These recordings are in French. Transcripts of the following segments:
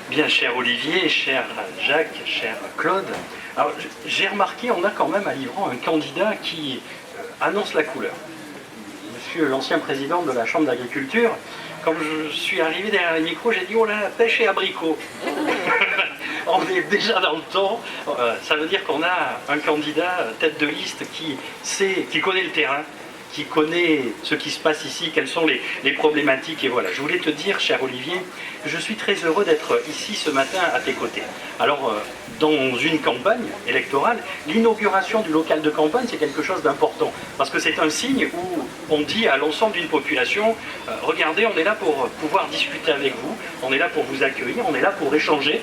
Bien, cher Olivier, cher Jacques, cher Claude, alors j'ai remarqué, on a quand même à Livron un candidat qui annonce la couleur. Monsieur l'ancien président de la Chambre d'agriculture, quand je suis arrivé derrière les micros, j'ai dit « Oh là, pêche et abricot !» On est déjà dans le temps, ça veut dire qu'on a un candidat tête de liste qui connaît le terrain, qui connaît ce qui se passe ici, quelles sont les problématiques. Et voilà, je voulais te dire, cher Olivier, que je suis très heureux d'être ici ce matin à tes côtés. Alors, dans une campagne électorale, l'inauguration du local de campagne, c'est quelque chose d'important. Parce que c'est un signe où on dit à l'ensemble d'une population, regardez, on est là pour pouvoir discuter avec vous, on est là pour vous accueillir, on est là pour échanger.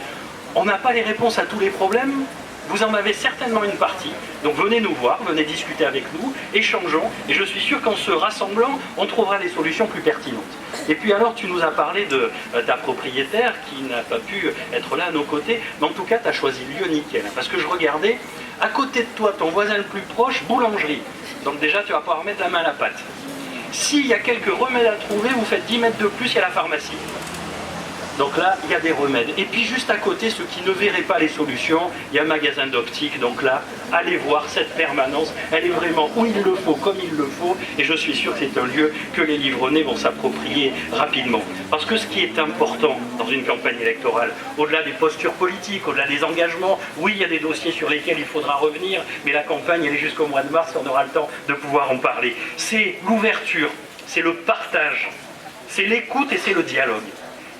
On n'a pas les réponses à tous les problèmes, vous en avez certainement une partie, donc venez nous voir, venez discuter avec nous, échangeons, et je suis sûr qu'en se rassemblant, on trouvera des solutions plus pertinentes. Et puis alors, tu nous as parlé de ta propriétaire qui n'a pas pu être là à nos côtés, mais en tout cas, tu as choisi le lieu nickel, parce que je regardais, à côté de toi, ton voisin le plus proche, boulangerie. Donc déjà, tu vas pouvoir mettre la main à la pâte. S'il y a quelques remèdes à trouver, vous faites 10 mètres de plus, il y a la pharmacie. Donc là, il y a des remèdes. Et puis juste à côté, ceux qui ne verraient pas les solutions, il y a un magasin d'optique. Donc là, allez voir cette permanence. Elle est vraiment où il le faut, comme il le faut. Et je suis sûr que c'est un lieu que les Livronnais vont s'approprier rapidement. Parce que ce qui est important dans une campagne électorale, au-delà des postures politiques, au-delà des engagements, oui, il y a des dossiers sur lesquels il faudra revenir, mais la campagne, elle est jusqu'au mois de mars, on aura le temps de pouvoir en parler. C'est l'ouverture, c'est le partage, c'est l'écoute et c'est le dialogue.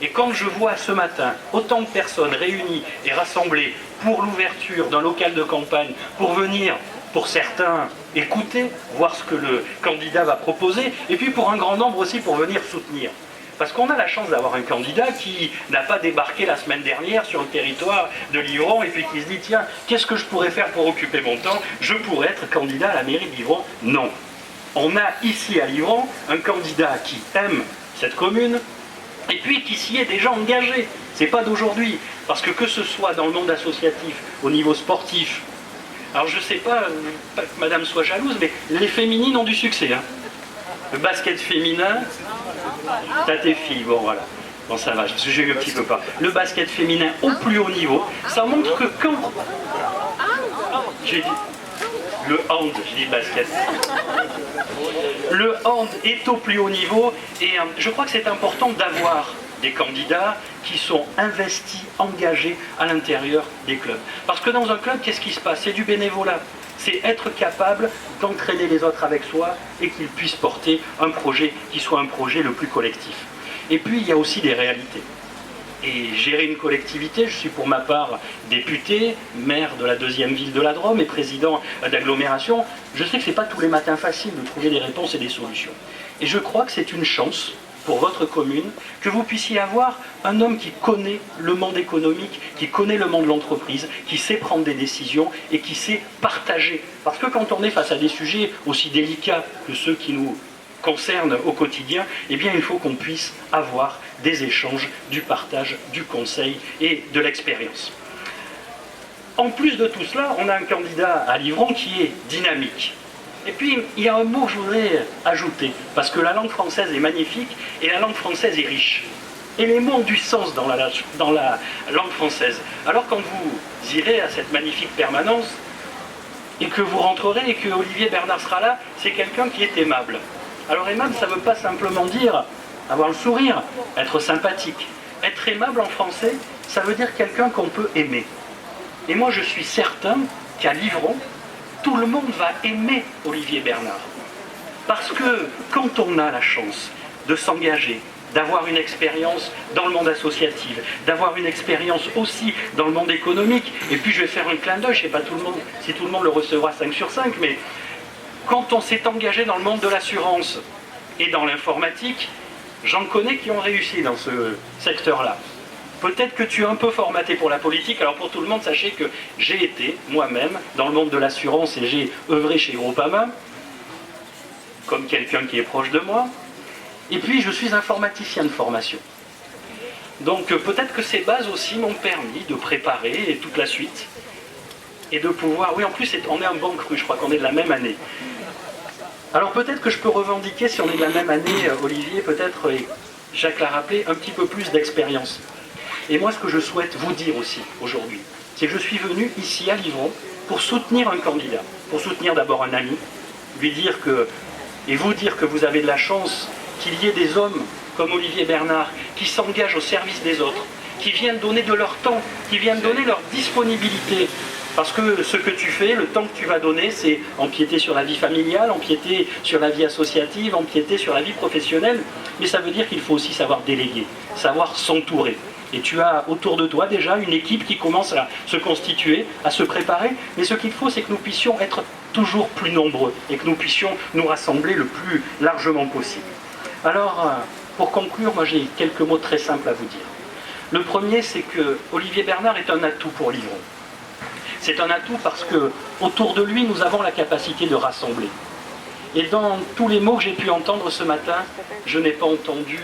Et quand je vois ce matin autant de personnes réunies et rassemblées pour l'ouverture d'un local de campagne, pour venir, pour certains, écouter, voir ce que le candidat va proposer, et puis pour un grand nombre aussi pour venir soutenir. Parce qu'on a la chance d'avoir un candidat qui n'a pas débarqué la semaine dernière sur le territoire de Livron et puis qui se dit « Tiens, qu'est-ce que je pourrais faire pour occuper mon temps? Je pourrais être candidat à la mairie de Livron ». Non. On a ici à Livron un candidat qui aime cette commune, et puis qui s'y est déjà engagé. C'est pas d'aujourd'hui. Parce que ce soit dans le monde associatif, au niveau sportif, alors je sais pas que madame soit jalouse, mais les féminines ont du succès. Hein. Le basket féminin, t'as tes filles, bon voilà. Bon ça va, parce que j'ai eu un petit peu pas. Le basket féminin au plus haut niveau, ça montre que quand... J'ai dit... Le hand, je dis basket. Le hand est au plus haut niveau et je crois que c'est important d'avoir des candidats qui sont investis, engagés à l'intérieur des clubs. Parce que dans un club, qu'est-ce qui se passe? C'est du bénévolat. C'est être capable d'entraîner les autres avec soi et qu'ils puissent porter un projet qui soit un projet le plus collectif. Et puis, il y a aussi des réalités. Et gérer une collectivité, je suis pour ma part député, maire de la 2e ville de la Drôme et président d'agglomération, je sais que ce n'est pas tous les matins facile de trouver des réponses et des solutions. Et je crois que c'est une chance pour votre commune que vous puissiez avoir un homme qui connaît le monde économique, qui connaît le monde de l'entreprise, qui sait prendre des décisions et qui sait partager. Parce que quand on est face à des sujets aussi délicats que ceux qui nous concerne au quotidien, eh bien il faut qu'on puisse avoir des échanges, du partage, du conseil et de l'expérience. En plus de tout cela, on a un candidat à Livron qui est dynamique. Et puis, il y a un mot que je voudrais ajouter, parce que la langue française est magnifique et la langue française est riche. Et les mots ont du sens dans la langue française. Alors quand vous irez à cette magnifique permanence, et que vous rentrerez et que Olivier Bernard sera là, c'est quelqu'un qui est aimable. Alors aimable, ça ne veut pas simplement dire avoir le sourire, être sympathique. Être aimable en français, ça veut dire quelqu'un qu'on peut aimer. Et moi je suis certain qu'à Livron, tout le monde va aimer Olivier Bernard. Parce que quand on a la chance de s'engager, d'avoir une expérience dans le monde associatif, d'avoir une expérience aussi dans le monde économique, et puis je vais faire un clin d'œil, je ne sais pas si tout le monde le recevra 5 sur 5, mais quand on s'est engagé dans le monde de l'assurance et dans l'informatique, j'en connais qui ont réussi dans ce secteur-là. Peut-être que tu es un peu formaté pour la politique, alors pour tout le monde, sachez que j'ai été moi-même dans le monde de l'assurance et j'ai œuvré chez Groupama, comme quelqu'un qui est proche de moi, et puis je suis informaticien de formation. Donc peut-être que ces bases aussi m'ont permis de préparer toute la suite, et de pouvoir... Oui, en plus, on est un bon cru, je crois qu'on est de la même année. Alors peut-être que je peux revendiquer, si on est de la même année, Olivier, peut-être, et Jacques l'a rappelé, un petit peu plus d'expérience. Et moi, ce que je souhaite vous dire aussi aujourd'hui, c'est que je suis venu ici à Livron pour soutenir un candidat, pour soutenir d'abord un ami, lui dire que, et vous dire que vous avez de la chance qu'il y ait des hommes comme Olivier Bernard qui s'engagent au service des autres, qui viennent donner de leur temps, qui viennent donner leur disponibilité. Parce que ce que tu fais, le temps que tu vas donner, c'est empiéter sur la vie familiale, empiéter sur la vie associative, empiéter sur la vie professionnelle. Mais ça veut dire qu'il faut aussi savoir déléguer, savoir s'entourer. Et tu as autour de toi déjà une équipe qui commence à se constituer, à se préparer. Mais ce qu'il faut, c'est que nous puissions être toujours plus nombreux et que nous puissions nous rassembler le plus largement possible. Alors, pour conclure, moi j'ai quelques mots très simples à vous dire. Le premier, c'est que Olivier Bernard est un atout pour Livron. C'est un atout parce que autour de lui, nous avons la capacité de rassembler. Et dans tous les mots que j'ai pu entendre ce matin, je n'ai pas entendu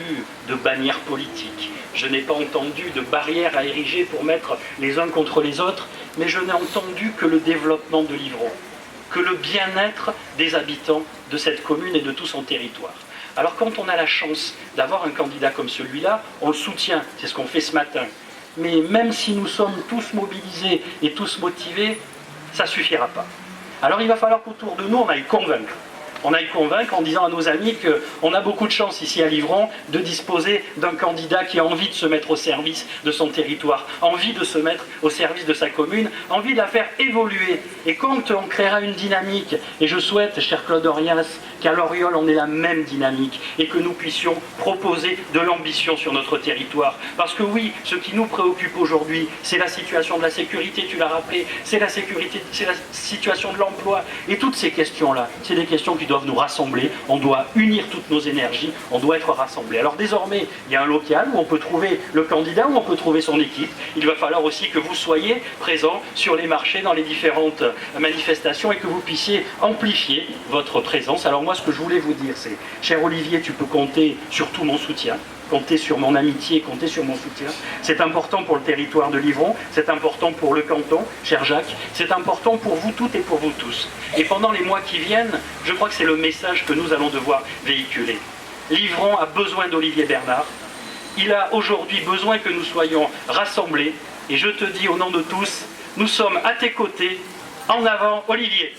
de bannière politique, je n'ai pas entendu de barrières à ériger pour mettre les uns contre les autres, mais je n'ai entendu que le développement de Livron, que le bien-être des habitants de cette commune et de tout son territoire. Alors quand on a la chance d'avoir un candidat comme celui-là, on le soutient, c'est ce qu'on fait ce matin. Mais même si nous sommes tous mobilisés et tous motivés, ça ne suffira pas. Alors il va falloir qu'autour de nous, on aille convaincre. On aille convaincre en disant à nos amis qu'on a beaucoup de chance ici à Livron de disposer d'un candidat qui a envie de se mettre au service de son territoire, envie de se mettre au service de sa commune, envie de la faire évoluer. Et quand on créera une dynamique, et je souhaite, cher Claude Orias, qu'à Loriol on ait la même dynamique et que nous puissions proposer de l'ambition sur notre territoire. Parce que oui, ce qui nous préoccupe aujourd'hui, c'est la situation de la sécurité, tu l'as rappelé, c'est la sécurité, c'est la situation de l'emploi. Et toutes ces questions-là, c'est des questions qui doivent nous rassembler, on doit unir toutes nos énergies, on doit être rassemblés. Alors désormais, il y a un local où on peut trouver le candidat, où on peut trouver son équipe. Il va falloir aussi que vous soyez présents sur les marchés, dans les différentes manifestations et que vous puissiez amplifier votre présence. Alors moi, ce que je voulais vous dire, c'est, cher Olivier, tu peux compter sur tout mon soutien, compter sur mon amitié, compter sur mon soutien. C'est important pour le territoire de Livron, c'est important pour le canton, cher Jacques, c'est important pour vous toutes et pour vous tous. Et pendant les mois qui viennent, je crois que c'est le message que nous allons devoir véhiculer. Livron a besoin d'Olivier Bernard, il a aujourd'hui besoin que nous soyons rassemblés, et je te dis au nom de tous, nous sommes à tes côtés, en avant Olivier.